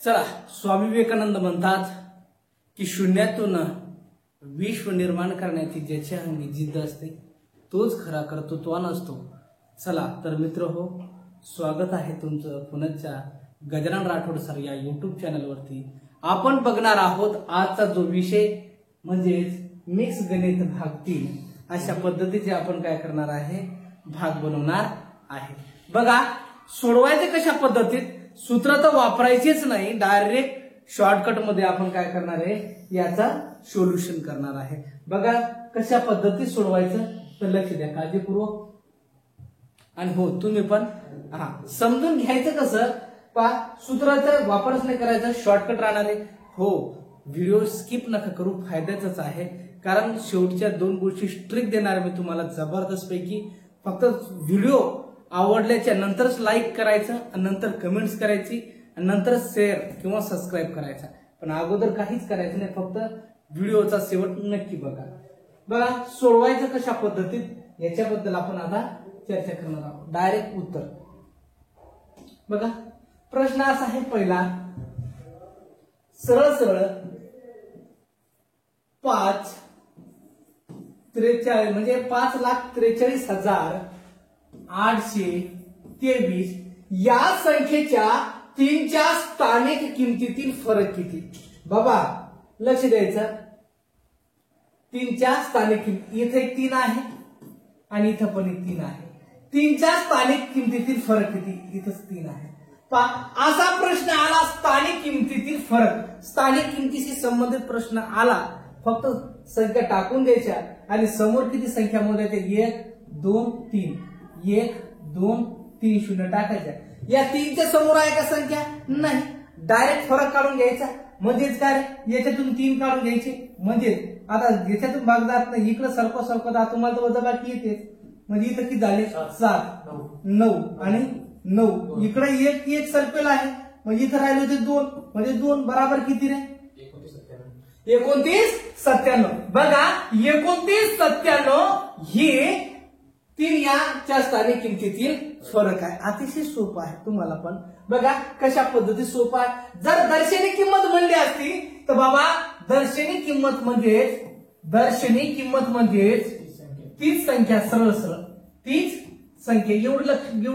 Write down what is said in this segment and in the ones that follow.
चला, स्वामी विवेकानंद म्हणतात की शून्यातून विश्व निर्माण करण्याची ज्याच्या अंगी जिद्द असते तोच खरा कर्तृत्ववान असतो। चला तर मित्र हो, स्वागत आहे तुमचं पुण्याच्या गजानन राठोड सर या यूट्यूब चॅनलवरती। आपण बघणार आहोत आजचा जो विषय म्हणजे मिक्स गणित भाग 3। अशा पद्धतीचे आपण काय करणार आहे, भाग बनवणार आहे। बघा, सोडवायचे कशा पद्धतीत, सूत्र तर वापरायचेच नाही, डायरेक्ट शॉर्टकट मध्ये आपण काय करणार आहे, याचा सोल्युशन करणार आहे। बघा कशा पद्धतीत सोडवायचं तर लक्ष द्या काळजीपूर्वक। आणि हो, तुम्ही पण समजून घ्यायचं कसं, सूत्राचा वापरच नाही करायचा, शॉर्टकट राहणार आहे। हो, व्हिडिओ स्किप नका करू, फायद्याच आहे, कारण शेवटच्या 2 गोष्टी स्ट्रिक्ट देणार मी तुम्हाला जबरदस्त पैकी। फक्त व्हिडिओ आवडल्याच्या नंतरच लाईक करायचं, नंतर कमेंट्स करायची, नंतर शेअर किंवा सबस्क्राईब करायचा, पण अगोदर काहीच करायचं नाही, फक्त व्हिडिओचा शेवट नक्की बघा। बघा सोडवायचं कशा पद्धतीत याच्याबद्दल आपण आता चर्चा करणार आहोत। डायरेक्ट उत्तर बघा, प्रश्न असा आहे पहिला, सरळ सरळ 543 म्हणजे 5,43,823 या संख्येच्या 3च्या स्थानिक किमतीतील फरक किती? बाबा लक्ष द्यायचं, 3च्या स्थानिक किमती, इथे एक 3 आहे आणि इथं पण एक 3 आहे। 3च्या स्थानिक किमतीतील फरक किती? इथंच 3 आहे। असा प्रश्न आला, स्थानिक किमतीतील फरक, स्थानिक किमतीशी संबंधित प्रश्न आला, फक्त संख्या टाकून द्यायच्या आणि समोर किती संख्या मोजायच्या, 1 2 3, 1 2 3 0 टाकायच्या। या 3च्या समोर आहे का संख्या? नाही, डायरेक्ट फरक काढून घ्यायचा, म्हणजेच काय, याच्यातून 3 काढून घ्यायचे, म्हणजे आता याच्यातून भाग जात नाही, इकडे सरकत तुम्हाला तर वजाबाकी येते, म्हणजे इथं किती झाले, 7 9 आणि 9, इकडे एक सर्कल आहे, म्हणजे इथं राहिले होते 2, म्हणजे 2 बराबर किती रे, 29,97। बघा 29,97 ही 3 याच्या स्थानिक किमतीतील फरक आहे। अतिशय सोपं आहे तुम्हाला पण। बघा कशा पद्धती सोपं आहे। जर दर्शनी किंमत म्हणली असती तर बाबा दर्शनी किंमत म्हणजे तीच संख्या, सरळ सरळ तीच संख्या, एवढी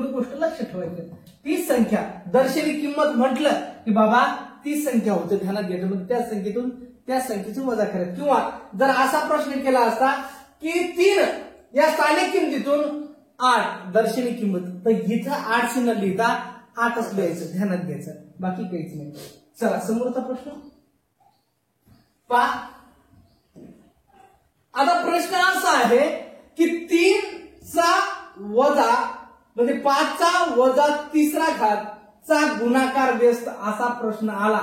गोष्ट लक्ष ठेवायची, तीच संख्या। दर्शनी किंमत म्हटलं की बाबा तीच संख्या होते, ध्यानात घ्यायचं, म्हणजे त्या संख्येतून त्या संख्येची वजा करायची। किंवा जर असा प्रश्न केला असता की 3 या स्थानिक किमतीतून 8 दर्शनी किंमत, तर इथं 8 न लिहिता 8च लिहायचं, ध्यानात घ्यायचं, बाकी काहीच नाही। चला समोरचा प्रश्न पहा। आता प्रश्न असा आहे की 3चा वजा म्हणजे 5चा वजा 3रा घात चा गुणाकार व्यस्त असा प्रश्न आला,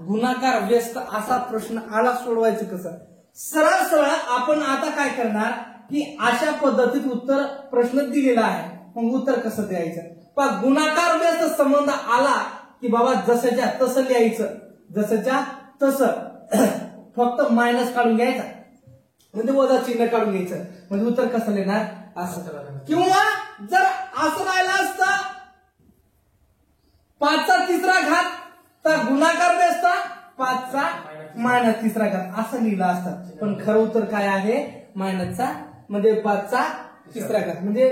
गुणाकार व्यस्त असा प्रश्न आला, सोडवायचं कसं? सरळ सरळ आपण आता काय करणार की अशा पद्धतीत उत्तर प्रश्न दिलेला आहे, मग उत्तर कसं द्यायचं? पण गुणाकार व्यस्त संबंध आला की बाबा जसंच्या तसं लिहायचं, जसंच्या तसं फक्त मायनस काढून घ्यायचा, म्हणजे वजा चिन्ह काढून घ्यायचं, म्हणजे उत्तर कसं लिहिणार असं। किंवा जर असं राहिलं असतं 5चा 3रा घात तर गुणाकार व्यस्त 5चा मायनस 3रा घात असं लिहिलं असतं, पण खरं उत्तर काय आहे, मायनसचा म्हणजे 5चा 3रा घात, म्हणजे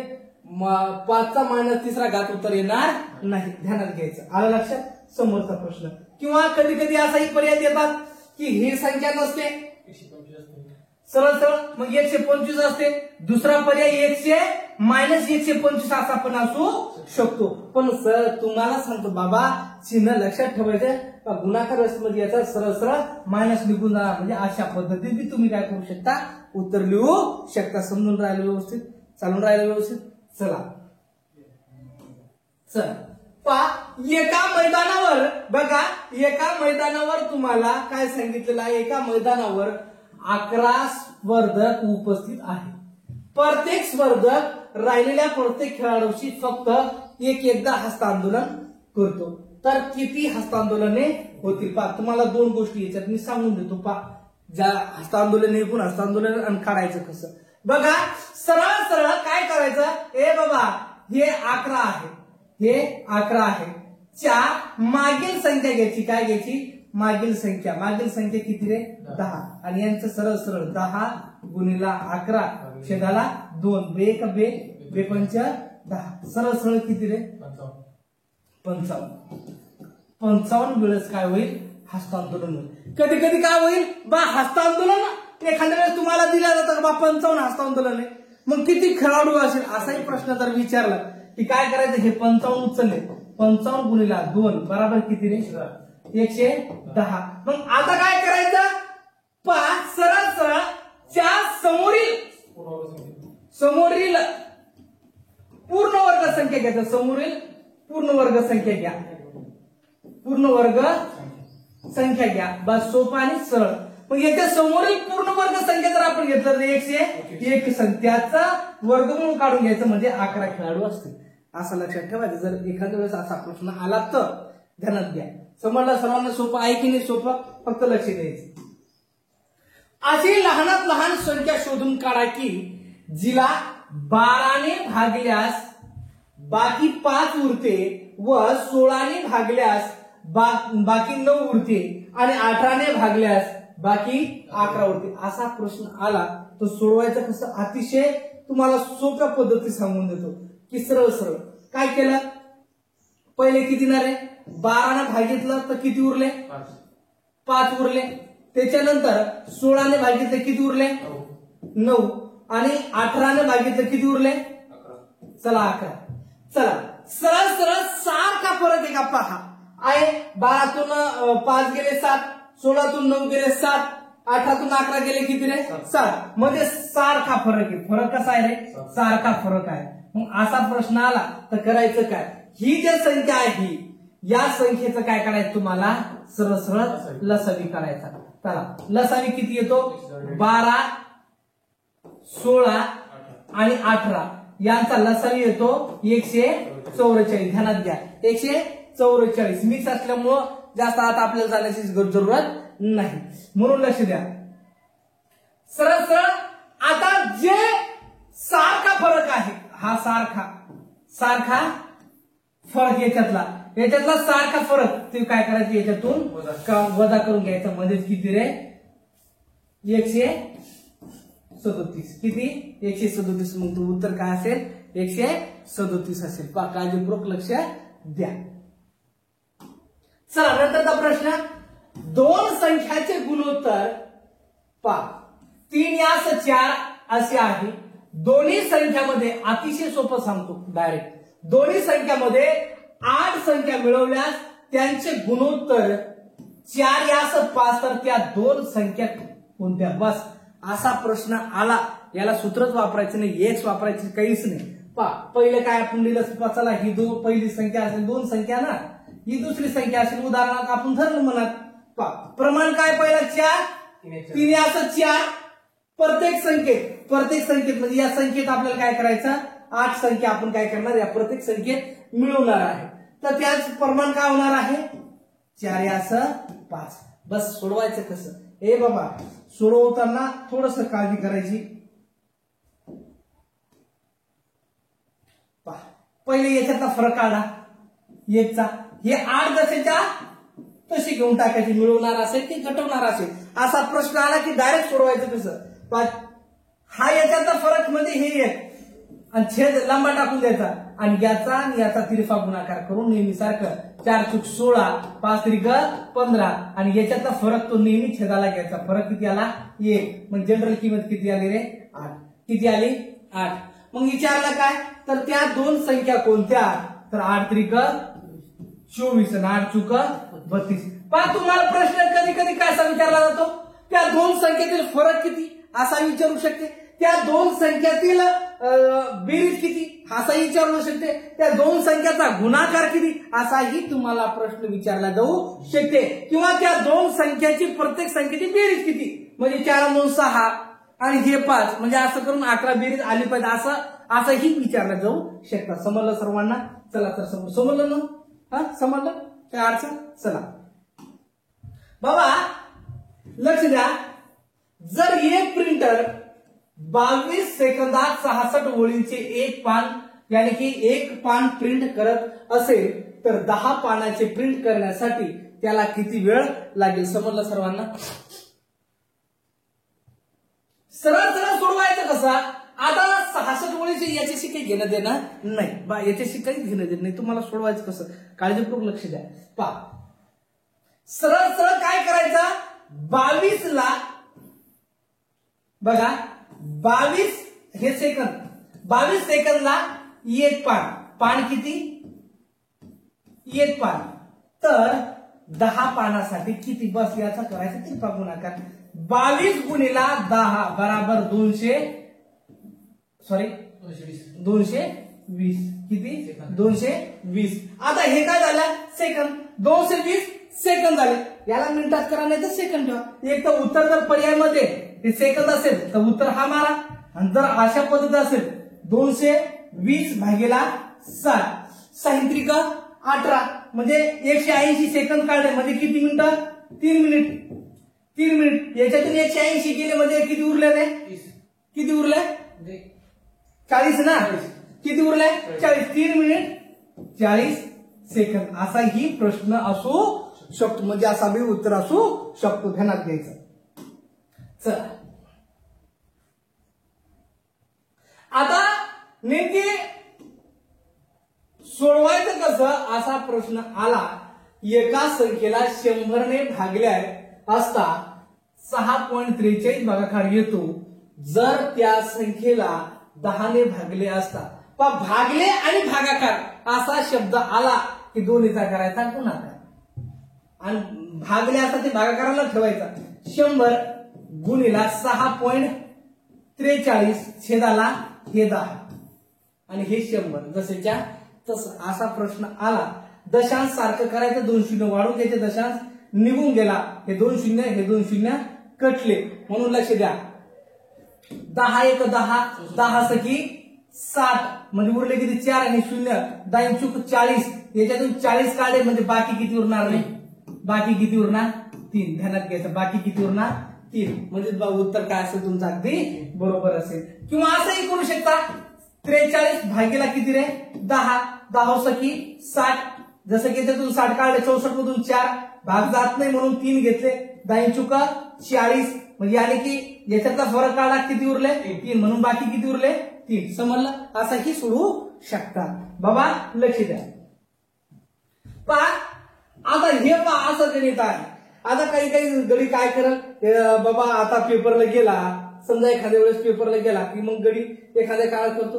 5चा मायनस 3रा घात उत्तर येणार नाही, ध्यानात घ्यायचं। आलं लक्षात? समोरचा प्रश्न। किंवा कधी कधी असाही पर्याय देतात की ही संख्या नसते, सरळ सरळ मग 125 असते, दुसरा पर्याय 125 असा पण असू शकतो। पण सर तुम्हाला सांगतो बाबा, चिन्ह लक्षात ठेवायचं, गुणाकार मध्ये याचा सरळ सरळ मायनस निघून जाणार, म्हणजे अशा पद्धतीने तुम्ही काय करू शकता, उत्तर लिहू शकता। समजून राहिलं व्यवस्थित, चालून राहिलं व्यवस्थित। चला एका मैदानावर बघा, एका मैदानावर तुम्हाला काय सांगितलेलं आहे, एका मैदानावर 11 स्पर्धक उपस्थित आहे, प्रत्येक स्पर्धक राहिलेल्या प्रत्येक खेळाडूशी फक्त एकदा हस्तांदोलन करतो, तर किती हस्तांदोलने होतील? तुम्हाला 2 गोष्टी याच्यात मी सांगून देतो, ज्या हस्तांदोलन एकूण हस्तांदोलन आणि काढायचं कसं। बघा सरळ सरळ काय करायचं, ए बाबा हे 11 आहे, हे 11 आहे, च्या मागील संख्या घ्यायची. काय घ्यायची? मागील संख्या. मागील संख्या किती रे? 10. आणि यांचं सरळ सरळ 10 गुणिला 11 छेदाला 2. बे का बे? बे पंच 10. सरळ सरळ किती रे? 55. 55 वेळेस काय होईल? हस्तांदोलन होईल. कधी कधी काय होईल बा? हस्तांदोलन एखाद्या वेळेस तुम्हाला दिल्या जातं बा 55 हस्तांदोलन आहे, मग किती खेळाडू असेल असाही प्रश्न जर विचारला की काय करायचं? हे 55 उचलले, 55 गुणिला 2 बरोबर किती रे? 110. मग आता काय करायचं? सरळ सरळ च्या समोरील पूर्ण वर्ग संख्या घ्यायचं. समोरील पूर्ण वर्ग संख्या घ्या. पूर्ण वर्ग संख्या घ्या. बस सोपा आणि सरळ. मग याच्या समोरील पूर्ण वर्ग संख्या जर आपण घेतलं तर 101 संख्याचा वर्गमूळ काढून घ्यायचं म्हणजे 11 खेळाडू असतील. असं लक्षात ठेवायचं. जर एखाद्या वेळेस असा प्रश्न आला तर ध्यानात घ्या. समजलं सर्वांना? सोपं आहे की नाही? सोपं. फक्त लक्ष द्यायचं. अशी लहानात लहान संख्या शोधून काढा की जिला 12ने भागल्यास बाकी 5 उरते व 16ने भागल्यास बाकी 9 उरते आणि 18ने भागल्यास बाकी 11 उरते. असा प्रश्न आला तर सोडवायचं कसं? अतिशय तुम्हाला सोप्या पद्धती सांगून देतो की सरळ सरळ काय केलं? पहिले किती ना रे? 12ने भागितलं तर किती उरले? 5 उरले. त्याच्यानंतर 16ने भागितलं किती उरले? 9. आणि 18ने भागितलं किती उरले? 11. चला 11. चला सरळ सरळ सारखा फरक आहे का पहा. आहे 12तून 5 गेले 7, 16तून 9 गेले 7, 18तून 11 गेले किती रे? 7. मध्ये सारखा फरक आहे. फरक कसा आहे रे? सारखा फरक आहे. मग असा प्रश्न आला तर करायचं काय? ही जी संख्या आहे या संख्येचं काय करायचं तुम्हाला? सरळ सरळ लसावी करायचा. चला लसावी किती येतो? 12, 16 आणि 18 यांचा लसावी येतो 144. ध्यानात घ्या 144. मिक्स असल्यामुळं जास्त आता आपल्याला जाण्याची जरूरत नाही, म्हणून लक्ष द्या. सरळ सरळ आता जे सारखा फरक आहे हा सारखा फरक याच्यातला सारखा फरक ते काय करायचं? याच्यातून वजा करून घ्यायचं. म्हणजेच किती रे? 137. किती? 137. मग तो उत्तर काय असेल? 137 असेल. काळजीपूर्वक लक्ष द्या. चला नंतरचा प्रश्न. 2 संख्याचे गुणोत्तर 3 यास 4 असे आहे. दोन्ही संख्यामध्ये अतिशय सोपं सांगतो डायरेक्ट. दोन्ही संख्यामध्ये 8 संख्या मिळवल्यास त्यांचे गुणोत्तर 4 यास 5 तर त्या 2 संख्या कोणत्या? बस असा प्रश्न आला याला सूत्रच वापरायचं नाही, एक्स वापरायचं काहीच नाही. पहिलं काय आपण लिहिलं? चला ही पहिली संख्या असेल 2 संख्या ना, ही दुसरी संख्या असेल. उदाहरणार्थ आपण धरलं म्हणत प्रमाण काय? पहिला 4, 3 यास 4. प्रत्येक संख्येत म्हणजे या संख्येत आपल्याला काय करायचं? 8 संख्या आपण काय करणार? या प्रत्येक संख्येत मिळवणार आहे. तर त्याच प्रमाण काय होणार आहे? 4 यास 5. बस सोडवायचं कसं? ए बाबा सोडवताना थोडस काळजी करायची. पहिले याच्यातला फरक काढा 1चा. हे 8 जसेच्या तशी घेऊन टाकायची. मिळवणार असेल की घटवणार असेल असा प्रश्न आला की डायरेक्ट सोडवायचं कसं? हा याच्यातला फरक म्हणजे हे 1 आणि छेद लांबा टाकून द्यायचा आणि याचा तिरफा गुणाकार करून नेहमी सारखं 4 चूक 16, 5 त्रिक 15 आणि याच्यातला फरक तो नेहमी छेदाला घ्यायचा. फरक किती आला? 1. मग जनरल किंमत किती आली रे? 8. किती आली? 8. मग विचारलं काय? तर त्या 2 संख्या कोणत्या? तर 8 त्रिक 24 आणि 8 चूक 32. पण तुम्हाला प्रश्न कधी कधी काय विचारला जातो? त्या 2 संख्येतील फरक किती असा विचारू शकते. त्या 2 संख्यातील बेरीज किती असाही विचारू शकते. त्या 2 संख्याचा गुणाकार किती असाही तुम्हाला प्रश्न विचारला जाऊ शकते. किंवा त्या 2 संख्याची प्रत्येक संख्येची बेरीज किती म्हणजे 4 2 6 आणि हे 5 म्हणजे असं करून 11 बेरीज आली पाहिजे असंही विचारलं जाऊ शकतं. समजलं सर्वांना? चला तर समजलं ना? समजलं काय अडचण? चला बाबा लक्ष द्या. जर एक प्रिंटर 22 सेकंदात 66 ओळींचे एक पान यानी की एक पान प्रिंट करत असेल तर 10 पानाचे प्रिंट करण्यासाठी त्याला किती वेळ लागेल? समजलं सर्वांना? सरळ सरळ सोडवायचं कसं? आता 66 ओळीचे याच्याशी काही घेणं देणं नाही बा, याच्याशी काही घेणं देणं नाही. तुम्हाला सोडवायचं कसं काळजीपूर्वक लक्ष द्या. पहा, सरळ सरळ काय करायचं? 22 ला बघा 22 हे सेकंद, 22 सेकंदला एक पान. पान किती? एक पान. तर 10 पानासाठी किती? बस याचा करायचा तिरपा गुणाकार. 22 गुणिला 10 बराबर 220. किती? 220. आता हे काय झालं? सेकंद. 220 सेकंद झाले. याला मिनिटात करा नाही तर सेकंद ठेवा. एक तर उत्तर जर पर्यायमध्ये हे सेकंद असेल तर उत्तर हा मारा, आणि जर अशा पद्धती असेल 220 भागीला 7 6 18 म्हणजे 180 सेकंद काढले म्हणजे किती मिनिटं? 3 मिनिट. 3 मिनिट. याच्यातून 180 गेले म्हणजे किती उरले रे? किती उरले? 40 ना. किती उरले? 40. 3 मिनिट 40 सेकंद असा ही प्रश्न असू शकतो, म्हणजे असा बी उत्तर असू शकतो. ध्यानात घ्यायचं. चला आता नेमके सोडवायचं कसं असा प्रश्न आला. एका संख्येला 100 ने भागल्या असता 6.43 भागाकार येतो. जर त्या संख्येला 10 ने भागले असता. भागले आणि भागाकार असा शब्द आला की दोन्हीचा करायचा गुणाकार, आणि भागले असता ते भागाकाराला ठेवायचा. 100 गुणिला 6.43 छेदाला हे 10 आणि हे 100 जसेच्या तसं असा प्रश्न आला. दशांश सारखं करायचं. 2 शून्य वाढून घ्यायचे. दशांश निघून गेला. हे 2 शून्य हे 2 शून्य कटले. म्हणून लक्ष द्या. 10 1 10 10 सखी 7 म्हणजे उरले किती? 4 आणि 0 10 चूक 40. याच्यातून 40 काढले म्हणजे बाकी किती उरणार? नाही. बाकी किती उरणार? 3. ध्यानात घ्यायचं. बाकी किती उरणार? 3. म्हणजे उत्तर काय असेल तुमचं? अगदी बरोबर असेल. किंवा असंही करू शकता. 43 भागीला किती रे? 10 10 सखी 60. जसं की त्यातून 60 काढले 64 मधून 4 भाग जात नाही म्हणून 3 घेतले. 10 चुका 40 म्हणजे याने की याच्यातला फरक काढला किती उरले? 3 म्हणून बाकी किती उरले? 3. समजलं? असाही सोडवू शकता. बाबा लक्ष द्या. पहा आता हे पहा असं गणित आहे. आता काही काही गडी काय करल? बाबा आता पेपरला गेला, समजा एखाद्या वेळेस पेपरला गेला की मग गडी एखाद्या काळात करतो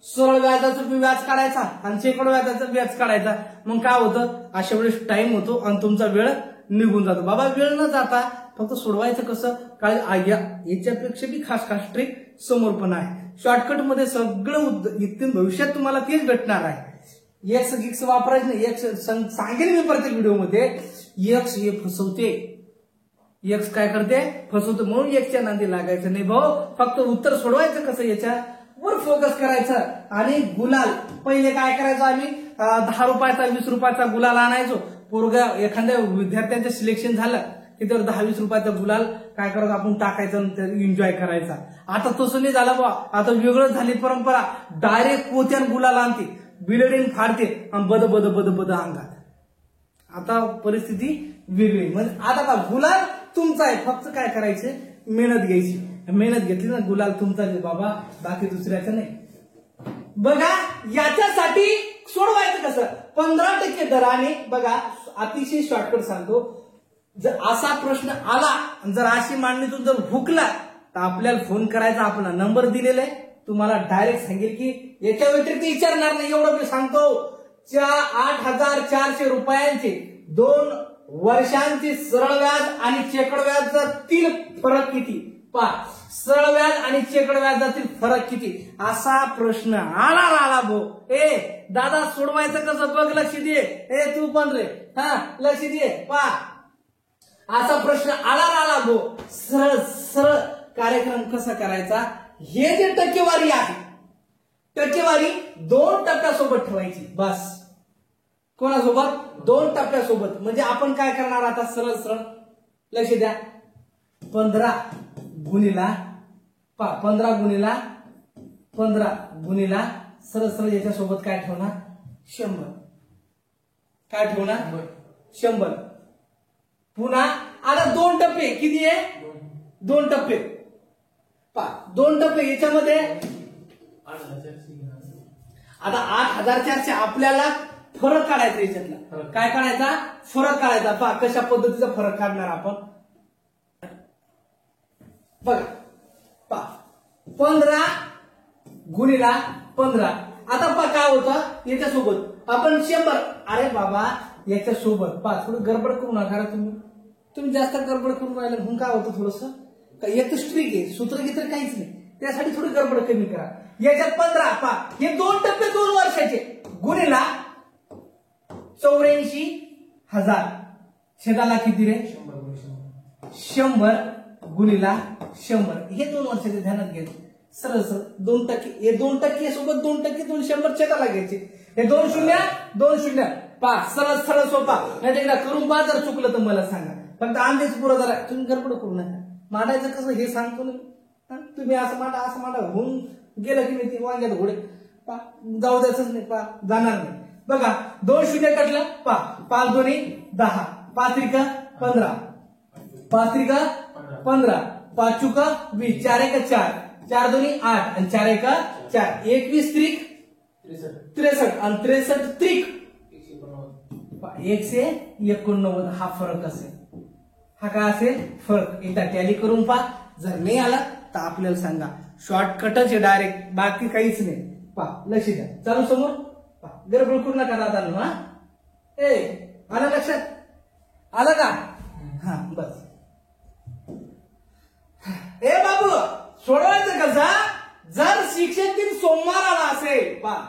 सरळ व्याजाचं व्याज काढायचा आणि शेकडो व्याजाचं व्याज काढायचा. मग काय होतं? अशा वेळेस टाइम होतो आणि तुमचा वेळ निघून जातो. बाबा वेळ न जाता फक्त सोडवायचं कसं? काय याच्यापेक्षा बी खास खास ट्रिक समोर पण आहे. शॉर्टकट मध्ये सगळं इथून भविष्यात तुम्हाला तेच भेटणार आहे. एक्स गिक्स वापरायचं नाही. एक्स सांगेल मी प्रत्येक व्हिडिओमध्ये. एक्स हे फसवते. एक्स काय करते? फसवते. म्हणून एक्सच्या नांदी लागायचं नाही भाऊ. फक्त उत्तर सोडवायचं कसं याच्यावर फोकस करायचं. आणि गुलाल पहिले काय करायचं? आम्ही 10 रुपयाचा 20 रुपयाचा गुलाल आणायचो. पोरगा एखाद्या विद्यार्थ्यांचं सिलेक्शन झालं की त्यावर 10-20 रुपयाचा गुलाल काय करायचं? आपण टाकायचं, एन्जॉय करायचा. आता तसं नाही झालं बा. आता वेगळं झाली परंपरा. डायरेक्ट पोत्यान गुलाल आणते, बिल्डिंग फाडते आणि बद बद बद बद अंगात. आता परिस्थिती वेगळी. म्हणजे आता का गुलाल तुमचा आहे. फक्त काय करायचं? मेहनत घ्यायची. मेहनत घेतली ना गुलाल तुमचाच आहे बाबा, बाकी दुसऱ्याचं नाही. बघा याच्यासाठी सोडवायचं कसं? 15% दराने. बघा अतिशय शॉर्टकट सांगतो. जर असा प्रश्न आला, जर अशी मांडणीतून जर हुकला तर आपल्याला फोन करायचा. आपला नंबर दिलेला आहे. तुम्हाला डायरेक्ट सांगेल की याच्या व्यतिरिक्त विचारणार नाही. एवढं मी सांगतो. 8,400 रुपयांचे 2 वर्षांचे सरळ व्याज आणि चेकड व्याजातील फरक किती? पहा सरळ व्याज आणि चेकड व्याजातील फरक किती? असा प्रश्न आला भो. दादा सोडवायचं कसं? बघ लक्ष दे. तू पण रे लक्ष दे. पहा असा प्रश्न आला भो. सरळ सरळ कार्यक्रम कसा करायचा? हे जे टक्केवारी आहे, टक्केवारी 2 टप्प्यासोबत ठेवायची. बस कोणासोबत? 2 टप्प्यासोबत. म्हणजे आपण काय करणार आता? सरळ सरळ लक्ष द्या. 15 गुणिला 15 गुणिला सरळ सरळ याच्यासोबत काय ठेवणार? 100. काय ठेवणार 100. पुन्हा आता 2 टप्पे किती आहे 2 टप्पे पहा 2 टप्पे याच्यामध्ये आता 8400 आपल्याला फरक काढायचा याच्यातला काय काढायचा फरक काढायचा पहा कशा पद्धतीचा फरक काढणार आपण बघा पहा 15 गुणिला 15 आता पहा काय होतं याच्यासोबत आपण 100 अरे बाबा याच्यासोबत पहा थोडी गडबड करू नका तुम्ही जास्त गडबड करून राहिलं म्हणून काय होतं थोडस एक स्ट्रिक आहे सूत्र तर काहीच नाही त्यासाठी थोडी गडबड कमी करा याच्यात 15 पहा हे 2 टप्पे 2 वर्षाचे गुणिला 84,000 छेदाला किती रे 100 गुणिला 100 हे 2 वर्षाचे ध्यानात घ्यायचे सरळ सरळ 2% हे 2% सोबत 2% 100 छेदाला घ्यायचे हे 2 शून्य 2 शून्य पहा सरळ सरळ सोपा नाही एकदा करून पहा जर चुकलं तर मला सांगा फक्त अंदाज पुरा जरा तुम्ही गडबड करू नका मांडायचं कसं हे सांगतो ना तुम्ही असं मांडा होऊन गेलं की नाही ते वांग्यात घोडे पा जाऊ द्यायचंच नाही पा जाणार नाही बघा 2 शून्य कटलं पा 5 दोन्ही 10 5 त्रिका 15 5 त्रिका 15 5 चुका 20 4 एका 4 4 दोन्ही 8 आणि 4 एका 4 21 त्रिक 63 आणि 63 त्रिक 189 हा फरक असेल हा काय असेल फरक एकदा टॅली करून पहा जर नाही आला तर आपल्याला सांगा शॉर्टकटच आहे डायरेक्ट बाकी काहीच नाही पहा लक्ष द्या चालू समोर गडबड करू नका दादा हा ए आलं लक्षात आलं का हा बस ए बाबू सोडवायचं कसा जर शिक्षक दिन सोमवाराला असेल पहा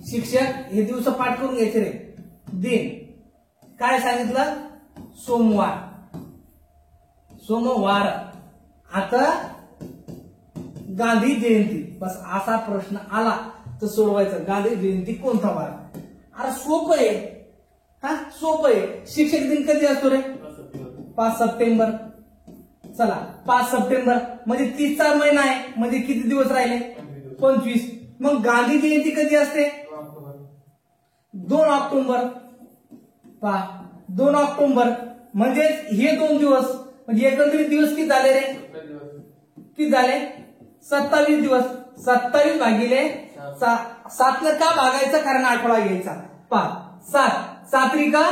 शिक्षक हे दिवस पाठ करून घ्यायचे रे दिन काय सांगितलं सोमवार आता गांधी जयंती बस असा प्रश्न आला तर सोडवायचा गांधी जयंती कोणता वार अरे सोपं आहे हा सोपं आहे शिक्षक दिन कधी असतो रे 5 सप्टेंबर चला 5 सप्टेंबर म्हणजे 30चा महिना आहे म्हणजे किती दिवस राहिले 25 मग गांधी जयंती कधी असते 2 ऑक्टोबर पहा 2 ऑक्टोबर म्हणजे हे 2 दिवस म्हणजे एकंदरीत दिवस किती झाले रे किती झाले 27 दिवस 27 भागिले 7 ला का भागायचं कारण आठवडा घ्यायचा पहा 7 त्रिका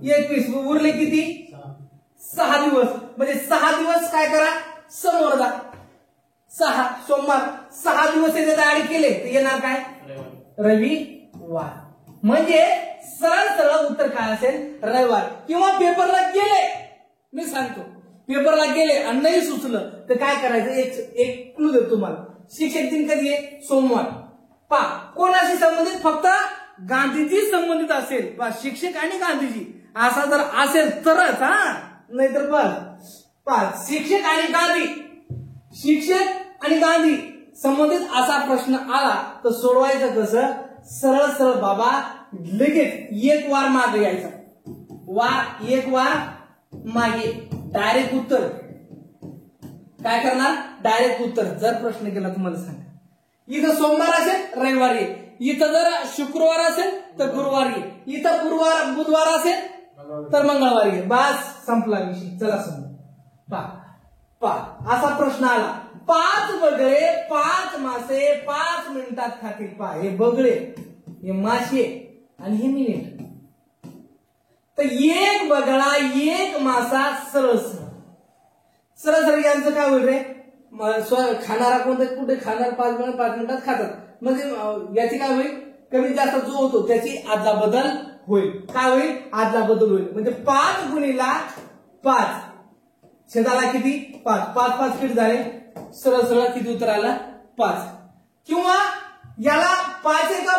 21 उरले किती 6 दिवस म्हणजे 6 दिवस काय करा समोर जा 6 सोमवार 6 दिवस याच्यात ऍड केले तर येणार काय रविवार म्हणजे सरळ सरळ उत्तर काय असेल रविवार किंवा पेपरला गेले मी सांगतो पेपरला गेले आणि नाही सुचलं तर काय करायचं एक क्लू देतो तुम्हाला शिक्षक दिन कधी आहे सोमवार पा कोणाशी संबंधित फक्त गांधीजी संबंधित असेल पा शिक्षक आणि गांधीजी असा जर असेल तरच हा नाहीतर बस पा शिक्षक आणि गांधी संबंधित असा प्रश्न आला तर सोडवायचं कसं सरळ सरळ बाबा लगेच एक वार मागे यायचा एक वार मागे डायरेक्ट उत्तर काय करणार डायरेक्ट उत्तर जर प्रश्न केला तुम्हाला सांगा इथं सोमवार असेल रविवारी इथं जर शुक्रवार असेल तर गुरुवारी इथं बुधवार असेल तर मंगळवारी बस संपला विषय चला समजा पा असा प्रश्न आला 5 बगळे 5 मासे 5 मिनिटात खातील पा हे बगळे हे मासे आणि हे मिनिट तर एक बगळा एक मासा सरळ सरळ यांचं काय होईल रे खाणारा कोणतं कुठे खाणार 5 मिनिटात खातात म्हणजे याची काय होईल कमी जास्त जो होतो त्याची आदला बदल होईल काय होईल आदला बदल होईल म्हणजे 5 गुणिला 5 छेदाला किती 5 5 5 किती झाले सरळ सरळ किती उत्तर आला 5 किंवा याला 5 एका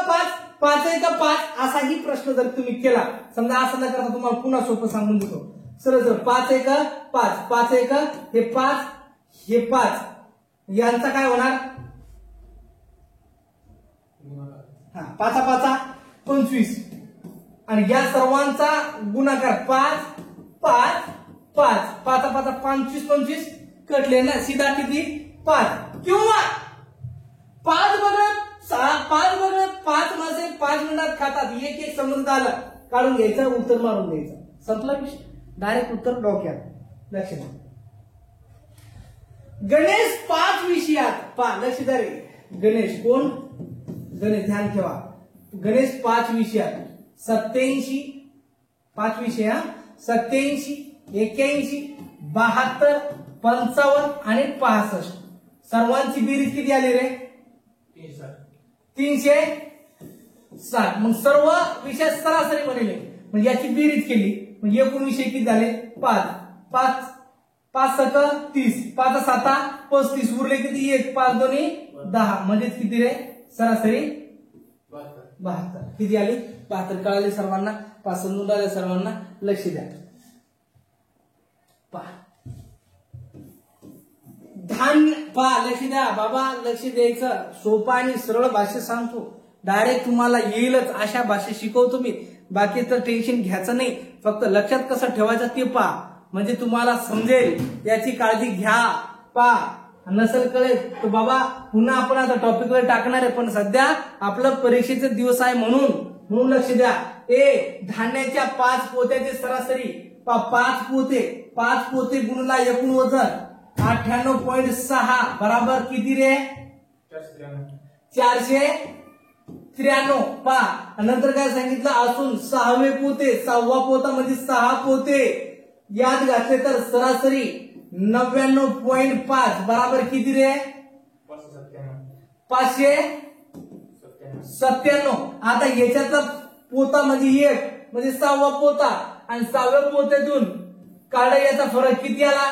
5 असाही प्रश्न जर तुम्ही केला समजा असं न करता तुम्हाला पुन्हा सोपं सांगून देतो सरळ सरळ 5 एका 5 एका हे 5 यांचा काय होणार हा 5 5 25 आणि या सर्वांचा गुणाकार 5 5 5 5 5 25 कटले ना सीधा किती 5 किंवा 5 बघत 5 मासे 5 मिनिटात खातात एक संबंध आला काढून घ्यायचं, उत्तर मारून द्यायचं, संपला विषय. डायरेक्ट उत्तर डोक्यात. लक्ष द्या. गणेश 5 विषयात लक्ष द्या रे. गणेश कोण? गणेश, ध्यान ठेवा. गणेश 5 विषयात 87, 5 विषय 87, 81, 72, 55 आणि 65. सर्वांची बेरीज किती आली रे? 360. मग सर्व विषयात सरासरी म्हणले, म्हणजे याची बेरीज केली म्हणजे एकूण विषय किती झाले? 5. 5 5 7 30, 5 7 35, उरले किती? 1, 5 2 10, म्हणजे किती रे? सरासरी 72. किती आली? 72. कळाले सर्वांना? 5 समजून आले सर्वांना? लक्ष द्या. धान्य लक्ष द्या बाबा, लक्ष द्यायचं. सोपा आणि सरळ भाषेत सांगतो, डायरेक्ट तुम्हाला येईलच अशा भाषेत शिकवतो मी. बाकी तर टेन्शन घ्यायचं नाही, फक्त लक्षात कसं ठेवायचं ते पहा, म्हणजे तुम्हाला समजेल. याची काळजी घ्या. नसेल कळेल तर बाबा पुन्हा आपण आता टॉपिकवर टाकणार आहे, पण सध्या आपलं परीक्षेचा दिवस आहे म्हणून लक्ष द्या. धान्याच्या 5 पोत्याचे सरासरी 5 पोते गुणला एकूण वजन 98.6 बराबर किती रे? 493. नंतर काय सांगितलं? असून 6वे पोते, 6वा पोता म्हणजे 6 पोते याद घातले तर सरासरी 99.5 बराबर किती रे? 597. आता याच्यातला पोता म्हणजे 1 म्हणजे 6वा पोता, आणि 6व्या पोत्यातून काढा याचा फरक किती आला?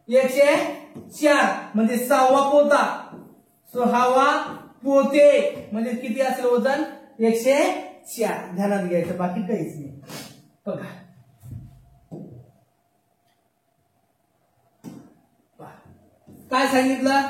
104. म्हणजे 6वा पोता, 6वा पोते म्हणजे किती असेल वजन? 104. ध्यानात घ्यायचं, बाकी काहीच नाही. बघा काय सांगितलं?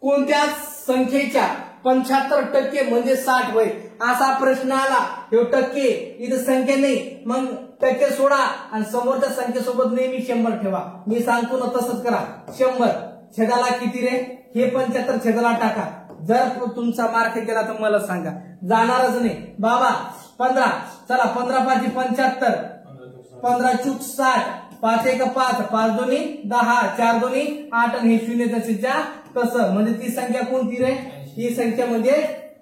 कोणत्या संख्येच्या 75% म्हणजे 60 होय, असा प्रश्न आला. हे टक्के, इथं संख्या नाही, मग टक्के सोडा आणि समोरच्या संख्येसोबत नेहमी 100 ठेवा. मी सांगतो ना तसंच करा. 100 छेदाला किती रे? हे 75 छेदाला टाका. जर तुमचा मार्क केला तर मला सांगा, जाणारच नाही बाबा. 15, चला 15 5 75, 15 चूक 60, 5 1 5, 5 2 10, 4 2 8, आणि हे 0 तसेच्या तसं. म्हणजे ती संख्या कोणती रे? ही संख्या म्हणजे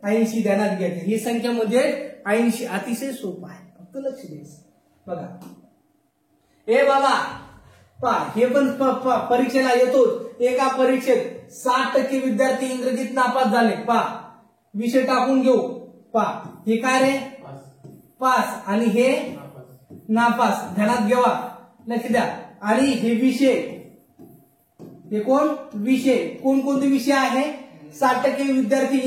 80. ध्यानात घ्यायची, ही संख्या म्हणजे 80. अतिशय सोपं आहे, फक्त लक्ष द्यायचं. बघा बाबा हे पण परीक्षेला येतो. एका परीक्षेत 60% विद्यार्थी इंग्रजीत नापास झाले. विषय टाकून घेऊ. हे काय रे? पास, आणि हे नापास. ध्यानात घ्यावा, लक्ष द्या. आणि हे विषय, हे कोण विषय, कोणकोणते विषय आहे? 60% विद्यार्थी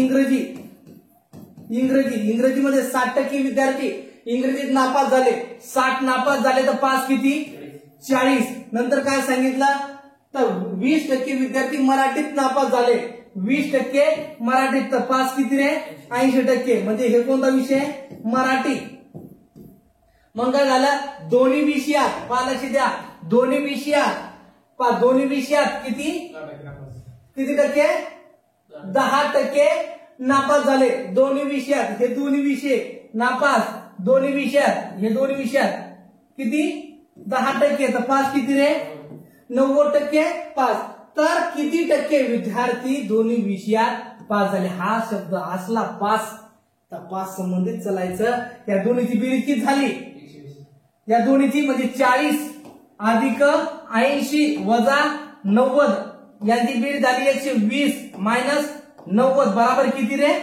इंग्रजीमध्ये 60% विद्यार्थी इंग्रजीत नापास झाले. 60 नापास झाले तर पास किती? 40. नंतर काय सांगितलं? तर 20% विद्यार्थी मराठीत नापास झाले. 20% मराठीत, तर पास किती रे? 80%. म्हणजे हे कोणता विषय? मराठी. मग काय झालं? दोन्ही विषयात लक्ष द्या. दोन्ही विषयात किती टक्के? 10% नापास झाले. दोन्ही विषयात, हे दोन्ही विषय नापास. दोन्ही विषयात, हे दोन्ही विषयात किती? 10%. तर पास किती रे? 90% पास. तर किती टक्के विद्यार्थी दोन्ही विषयात पास झाले? हा शब्द असला पास, तर पास संबंधित चालायचं. या दोन्हीची बेरीज किती झाली? या दोन्हीची म्हणजे 40 अधिक 80 वजा 90, यांची बेरीज झाली 120 मायनस 90 बराबर किती रे?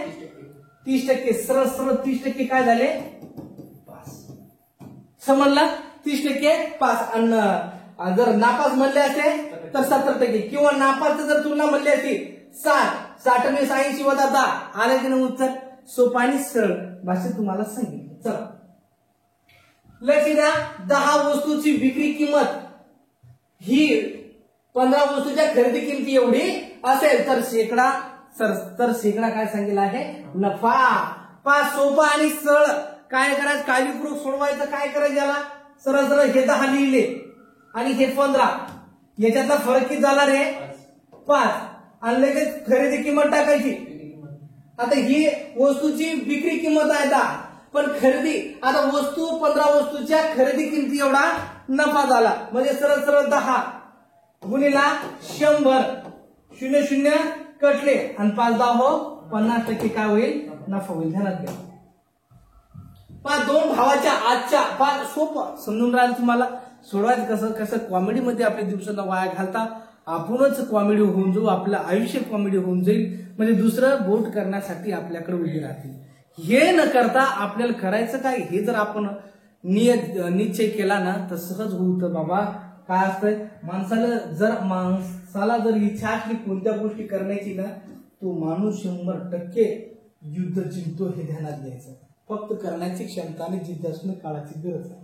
30%. सरळ 30% काय झाले? पास. समजला? 30% पास. आणि जर नापास म्हणले असते तर 70%, किंवा नापास जर तुलना म्हणली असती 60 आणि 80 वजा 10 आले की नाही उत्तर? सोपा आणि सरळ भाषेत तुम्हाला सांगितलं. चला लक्ष द्या. 10 वस्तूची विक्री किंमत ही 15 वस्तूच्या खरेदी किमती एवढी असेल तर शेकडा काय सांगितलं आहे? नफा. सोपा आणि सरळ. काय करायचं? काळजीपूर्वक सोडवायचं. काय करायचं? याला सरळ हे 10 लिहिले आणि हे 15, याच्यातला फरक किती झाला रे? 5. आणि लगेच खरेदी किंमत टाकायची. आता ही वस्तूची विक्री किंमत आहे 10, पण खरेदी आता वस्तू 15 वस्तूच्या खरेदी किमती एवढा नफा झाला म्हणजे सरळ सरळ 10 गुणिला 100 0 0 कटले आणि 5 10 हो 50% काय होईल नफा होईल. ध्यानात घ्या. दोन भावाच्या आजच्या सोपं समजून राहिलं तुम्हाला. सोडवायचं कसं कसं कॉमेडीमध्ये आपल्या दिवसांना वाया घालता आपणच कॉमेडी होऊन जाऊ आपलं आयुष्य कॉमेडी होऊन जाईल म्हणजे दुसरं बोट करण्यासाठी आपल्याकडे उभी राहतील. हे न करता आपल्याला करायचं काय हे जर आपण निश्चय केला ना तर सहज होतं. बाबा काय असतंय माणसाला जर इच्छा असली कोणत्या गोष्टी करण्याची ना तो माणूस 100% युद्ध जिंकतो हे ध्यानात घ्यायचं. फक्त करण्याची क्षमता आणि जिद्द असणं काळाची गरज आहे.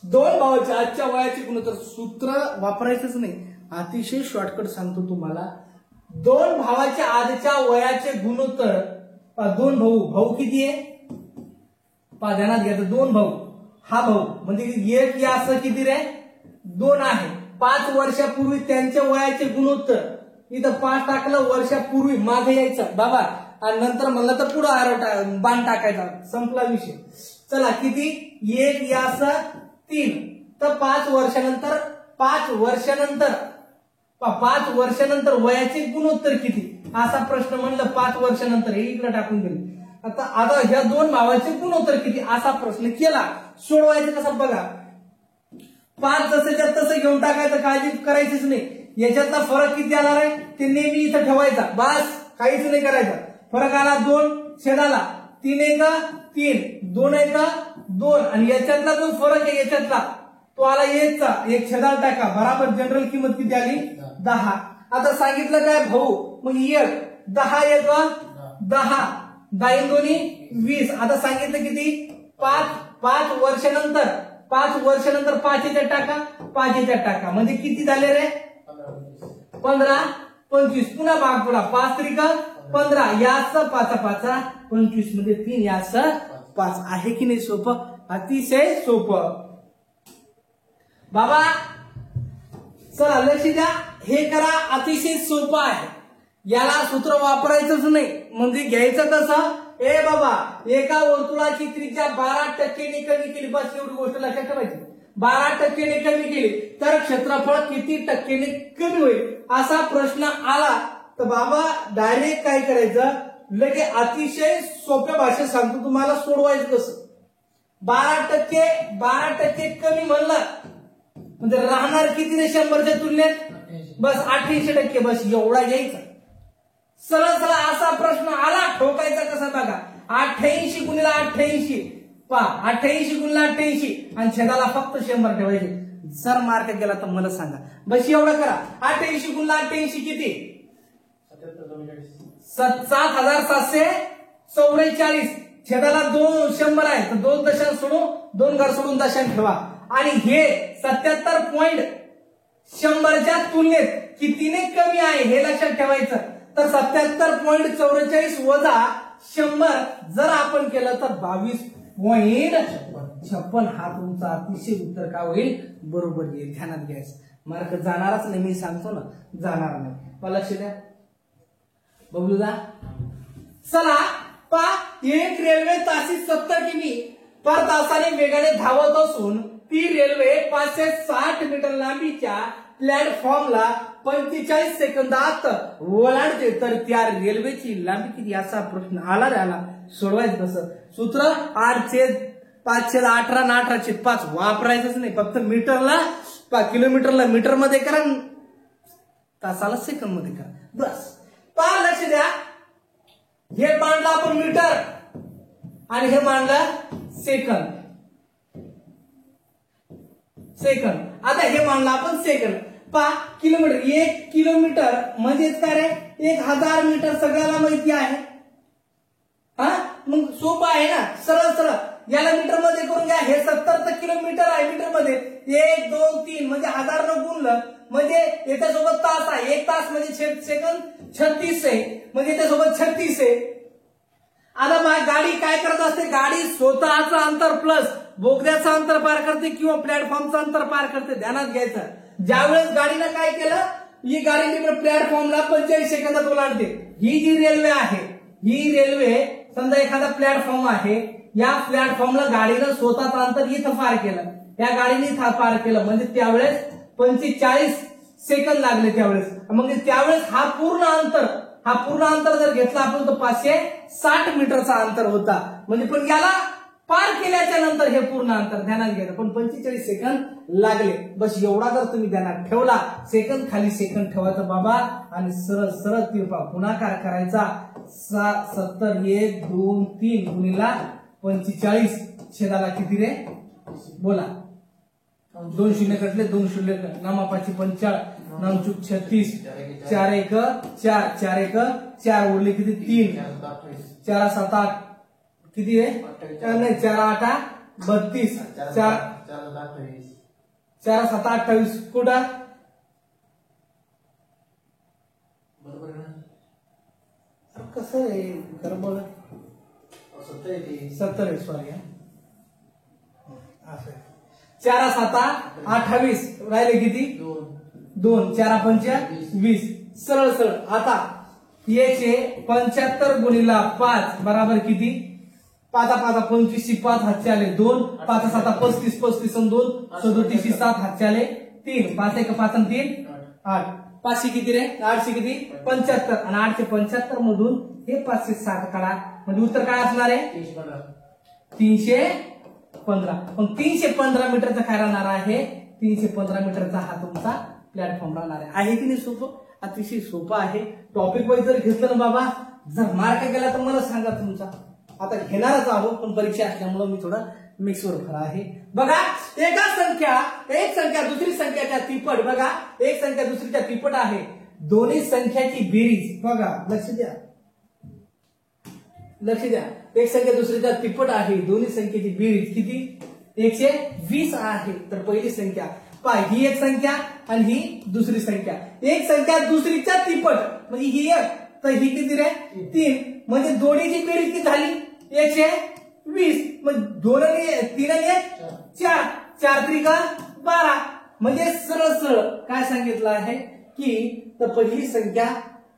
दोन भावाच्या आजच्या वयाचे गुणोत्तर सूत्र वापरायचंच नाही. अतिशय शॉर्टकट सांगतो तुम्हाला. दोन भावाच्या आजच्या वयाचे गुणोत्तर दोन भाऊ किती आहे ध्यानात घ्यायचं. दोन भाऊ हा भाऊ म्हणजे एक या असं किती रे 2 आहे. 5 वर्षापूर्वी त्यांच्या वयाचे गुणोत्तर इथं 5 टाकलं वर्षापूर्वी मागे यायचं बाबा आणि नंतर म्हणलं तर पुढे आरो बाण टाकायचा संपला विषय. चला किती 1 या असं 3 तर 5 वर्षानंतर वयाचे गुणोत्तर किती असा प्रश्न म्हणलं. 5 वर्षानंतर हे इकडे टाकून दिले. आता ह्या दोन भावाचे गुणोत्तर किती असा प्रश्न केला. सोडवायचं कसं बघा. 5 जसंच्या तसं घेऊन टाकायचं काळजी करायचीच नाही. याच्यातला फरक किती आला आहे ते नेहमी इथं ठेवायचा बस काहीच नाही करायचं. फरक आला 2 छेदाला 3 1 3 2 1 2 आणि याच्यातला जो फरक आहे याच्यातला तो आला 1 चा 1 छेदाला टाका बराबर जनरल किंमत किती आली 10. आता सांगितलं काय भाऊ मग 1 10 1 10 10 2 20. आता सांगितलं किती 5 वर्षानंतर 5 याच्यात टाका 5 याच्यात टाका म्हणजे किती झाले रे 15 25 पुन्हा भाग पडा 5 त्रिक 15 याच 5 5 25 मध्ये 3 याच 5 आहे की नाही सोपं. अतिशय सोपं बाबा. चला लक्ष द्या हे करा अतिशय सोपं आहे. याला सूत्र वापरायचंच नाही म्हणजे घ्यायचं कसं ए बाबा एका वर्तुळाची त्रिज्या 12% कमी केली बस एवढी गोष्ट लक्षात ठेवायची. 12% कमी केली तर क्षेत्रफळ किती टक्क्याने कमी होईल असा प्रश्न आला तर बाबा डायरेक्ट काय करायचं लगे अतिशय सोप्या भाषेत सांगतो तुम्हाला सोडवायचं कसं. 12% कमी म्हणलं म्हणजे राहणार किती नाही 100च्या तुलनेत बस 88% बस एवढा यायचा. सरळ सरळ असा प्रश्न आला ठोकायचा कसा बघा. 88 गुणिला 88 88 गुणिला 88 आणि छेदाला फक्त 100 ठेवायचे. जर मार्क गेला तर मला सांगा बस एवढं करा. 88 गुणिला 88 किती 7744 छेदाला 200 आहे तर 2 दशांश सोडून 2 घर सोडून दशांश ठेवा आणि हे 77.100च्या तुलनेत कितीने कमी आहे हे लक्षात ठेवायचं. तर 77.44 वजा 100 जर आपण केलं तर 22.56 हा तुमचा अतिशय उत्तर काय होईल बरोबर येईल. ध्यानात घ्यायचं. मार्क जाणारच नाही मी सांगतो ना जाणार नाही. मला लक्ष द्या बघू दा. चला एक रेल्वे ताशी 70 किमी पर तासाने वेगाने धावत असून ती रेल्वे 560 मीटर लांबीच्या प्लॅटफॉर्मला 45 सेकंदात ओलांडते तर त्या रेल्वेची लांबी किती असा प्रश्न आला सोडवायचं कसं. सूत्र 8/5/18 आणि 18/5 वापरायचंच नाही. फक्त मीटरला किलोमीटरला मीटर मध्ये करा तासाला सेकंद मध्ये करा बस. लक्ष द्या हे मांडलं आपण मीटर आणि हे मांडलं सेकंद. आता हे मांडलं आपण सेकंद. किलोमीटर 1 किलोमीटर म्हणजेच काय रे 1000 मीटर सगळ्याला माहिती आहे. मग सोपं आहे ना सरळ सरळ याला मीटर मध्ये करून घ्या. हे 70 किलोमीटर आहे मीटर मध्ये 1 2 3 म्हणजे 1000 न गुणलं म्हणजे याच्यासोबत तास आहे. 1 तास म्हणजे सेकंद 36 आहे म्हणजे त्यासोबत 36 आहे. आता गाडी काय करत असते गाडी स्वतःचं अंतर प्लस बोगद्याचं अंतर पार करते किंवा प्लॅटफॉर्मचं अंतर पार करते. ध्यानात घ्यायचं. ज्यावेळेस गाडीनं काय केलं ही गाडी प्लॅटफॉर्मला 45 सेकंदात ओलांडते. ही जी रेल्वे आहे ही रेल्वे समजा एखादा प्लॅटफॉर्म आहे या प्लॅटफॉर्मला गाडीनं स्वतःचं अंतर इथं पार केलं, या गाडीने इथं पार केलं, म्हणजे त्यावेळेस 45 सेकंद लागले त्यावेळेस. मग त्यावेळेस हा पूर्ण अंतर जर घेतला आपण तर 560 मीटरचा अंतर होता. म्हणजे पण याला पार केल्याच्या नंतर हे पूर्ण अंतर ध्यानात घ्यायचं, पण 45 सेकंद लागले. बस एवढा जर तुम्ही ध्यानात ठेवला, सेकंद खाली सेकंद ठेवायचं बाबा, आणि सरळ सरळ तिरपा गुणाकार करायचा. 70 1 2 3 गुणिला 45 छेदाला किती रे बोला. 2 शून्य कटले, 2 शून्य नामापाची 45 नामचूक 36 4 1 4 4 1 4 उरले किती 3 4 7 8 किती आहे नाही 4 8 32 4 4 7 28 कुठं कसं आहे खरं बघ 70 सॉरी 4 7 28 राहिले किती 2 4 5 20 सरळ सरळ. आता याचे 75 गुणिला 5 बराबर किती 5 5 25 5 हातचे आले 2 5 7 35 35 आणि 2 37 7 हातचे आले 3 5 1 5 आणि 3 8 5 किती रे 8 किती 75 आणि 875 मधून हे 560 काढा म्हणजे उत्तर काय असणार आहे 315. मग 315 मीटरचा काय राहणार आहे 315 मीटरचा हा तुमचा प्लॅटफॉर्म राहणार आहे की नाही सोपं अतिशय सोपं आहे. टॉपिक वाईज जर घेतलं ना बाबा जर मार्क गेला तर मला सांगा तुमचा. आता घेणारच आहोत पण परीक्षा असल्यामुळे मी थोडं मिक्सवर खरा आहे. बघा एक संख्या दुसरी संख्याच्या तिप्पट बघा एक संख्या दुसरीच्या तिप्पट आहे. दोन्ही संख्याची बेरीज बघा लक्ष द्या एक संख्या दुसरीच्या तिप्पट आहे. दोन्ही संख्येची बेरीज किती 120 आहे. तर पहिली संख्या पहा ही एक संख्या आणि ही दुसरी संख्या. एक संख्या दुसरीच्या तिप्पट म्हणजे ही एक तर ही किती रे 3 म्हणजे दोन्हीची बेरीज किती झाली 120. मग 2 आणि 3 आणि 1 4 4 त्रिका 12 म्हणजे सरळ सरळ काय सांगितलं आहे की तर पहिली संख्या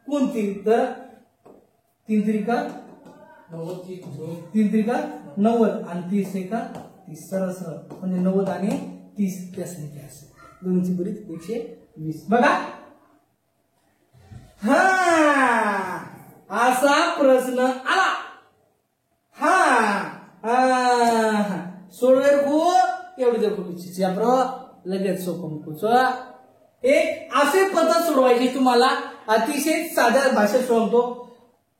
कोणती तर 3 त्रिका 90 आणि 30 एका 30 सरळ सरळ म्हणजे 90 आणि 30 त्या संख्या असेल. दोन्हीची बेरीज 120 बघा. हा असा प्रश्न आला सोडवेर को एवढी जर कुठची लगेच सोपं एक असे पद्धत सोडवायची तुम्हाला अतिशय साध्या भाषेत सोडवतो.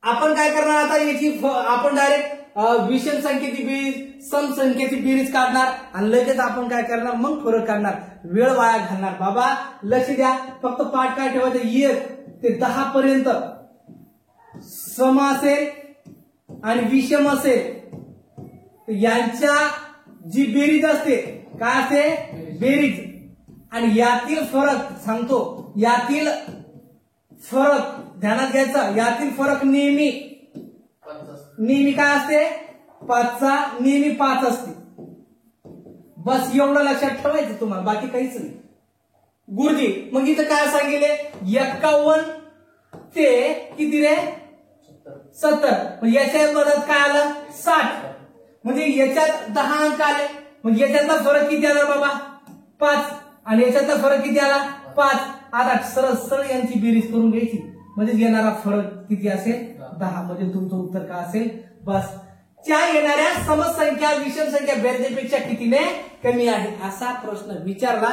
आपण काय करणार आता याची आपण डायरेक्ट विषम संख्येची बेरीज सम संख्येची बेरीज काढणार आणि लगेच आपण काय करणार मग फरक काढणार. वेळ वाया घालणार बाबा लक्ष द्या. फक्त पाठ काय ठेवायचं 1 ते 10 पर्यंत सम असेल आणि विषम असेल यांच्या जी बेरीज असते काय असते बेरीज आणि यातील फरक सांगतो. यातील फरक ध्यानात घ्यायचा. यातील फरक नेहमी काय असते 5चा नेहमी 5 असते. बस एवढं लक्षात ठेवायचं तुम्हाला बाकी काहीच नाही. गुरुजी मग इथं काय सांगितले 51 ते किती रे 70 म्हणजे याच्या मदत काय आलं 60 म्हणजे याच्यात 10 अंक आले. मग याच्यातला फरक किती आला बाबा 5 आणि याच्यातला फरक किती आला 5. आता सरळ सरळ यांची बेरीज करून घ्यायची म्हणजे येणारा फरक किती असेल 10 म्हणजे तुमचं उत्तर काय असेल बस. त्या येणाऱ्या समसंख्या विषम संख्या बेरजेपेक्षा कितीने कमी आहे असा प्रश्न विचारला.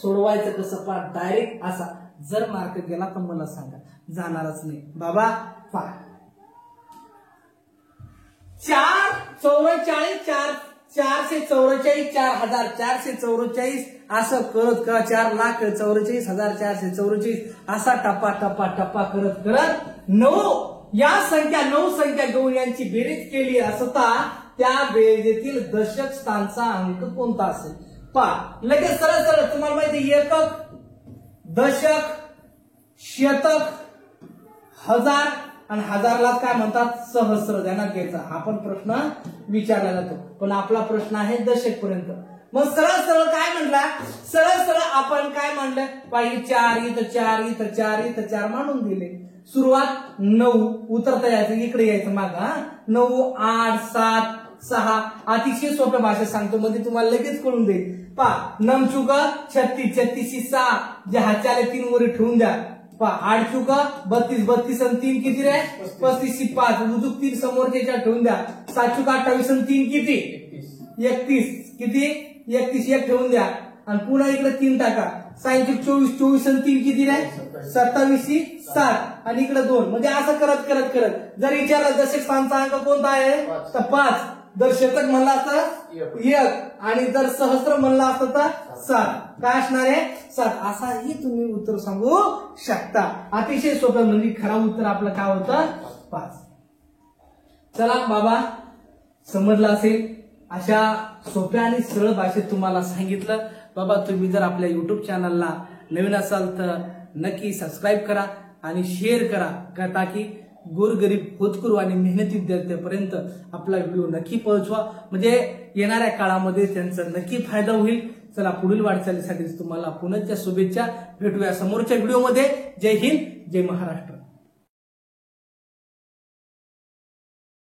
सोडवायचं कसं पहा डायरेक्ट असा. जर मार्क गेला तर मला सांगा जाणारच नाही बाबा. पहा 444 444 4444 असं करत का 4,44,444 असा टप्पा टप्पा टप्पा करत करत 9 संख्या घेऊन यांची बेरीज केली असता त्या बेरीजतील दशक स्थानचा अंक कोणता असेल पहा. लगेच सरळ सरळ तुम्हाला माहिती एकक दशक शतक हजार आणि हजारला काय म्हणतात सहस्र. ध्यानात घ्यायचा. हा पण प्रश्न विचारला जातो पण आपला प्रश्न आहे दशक पर्यंत. मग सरळ सरळ काय म्हटला सरळ सरळ आपण काय म्हणलं पाहिजे 4 इथं 4 इथं 4 इथं 4 मांडून दिले. सुरुवात 9 उतरता यायचं इकडे यायचं माग 9 8 7 6 अतिशय सोप्या भाषेत सांगतो म्हणजे तुम्हाला लगेच कळून जाईल पहा 9 चुका 36 36 6 जे हातचे आले 3 वर ठेवून द्या पहा 8 चुका 32 32 आणि 3 किती रे 35 5 उजूक 3 समोरच्या ठेवून द्या 7 चुका 28 आणि 3 किती 31 किती 31 एक ठेवून द्या आणि पुन्हा इकडे 3 टाका 6 24 24 आणि 3 किती रे 27 7 आणि इकडे 2 म्हणजे असं करत करत करत जर विचारला दशक स्थानचा अंक कोणता आहे तर 5 जर शतक म्हणला असतं 1 आणि जर सहस्त्र म्हणला असतं तर 7 काय असणार आहे 7 असाही तुम्ही उत्तर सांगू शकता अतिशय सोपं म्हणजे खरं उत्तर आपलं काय होतं 5 चला बाबा समजलं असेल अशा सोप्या आणि सरळ भाषेत तुम्हाला सांगितलं बाबा तुम्ही जर आपल्या युट्यूब चॅनलला नवीन असाल तर नक्की सबस्क्राईब करा आणि शेअर करा ताकी गोरगरीब होतकरू आणि मेहनती विद्यार्थ्यांपर्यंत आपला व्हिडिओ नक्की पोहोचवा म्हणजे येणाऱ्या काळामध्ये त्यांचा नक्की फायदा होईल चला पुढील वाटचालीसाठी तुम्हाला पुन्हा शुभेच्छा भेटूया समोरच्या व्हिडिओमध्ये जय हिंद जय महाराष्ट्र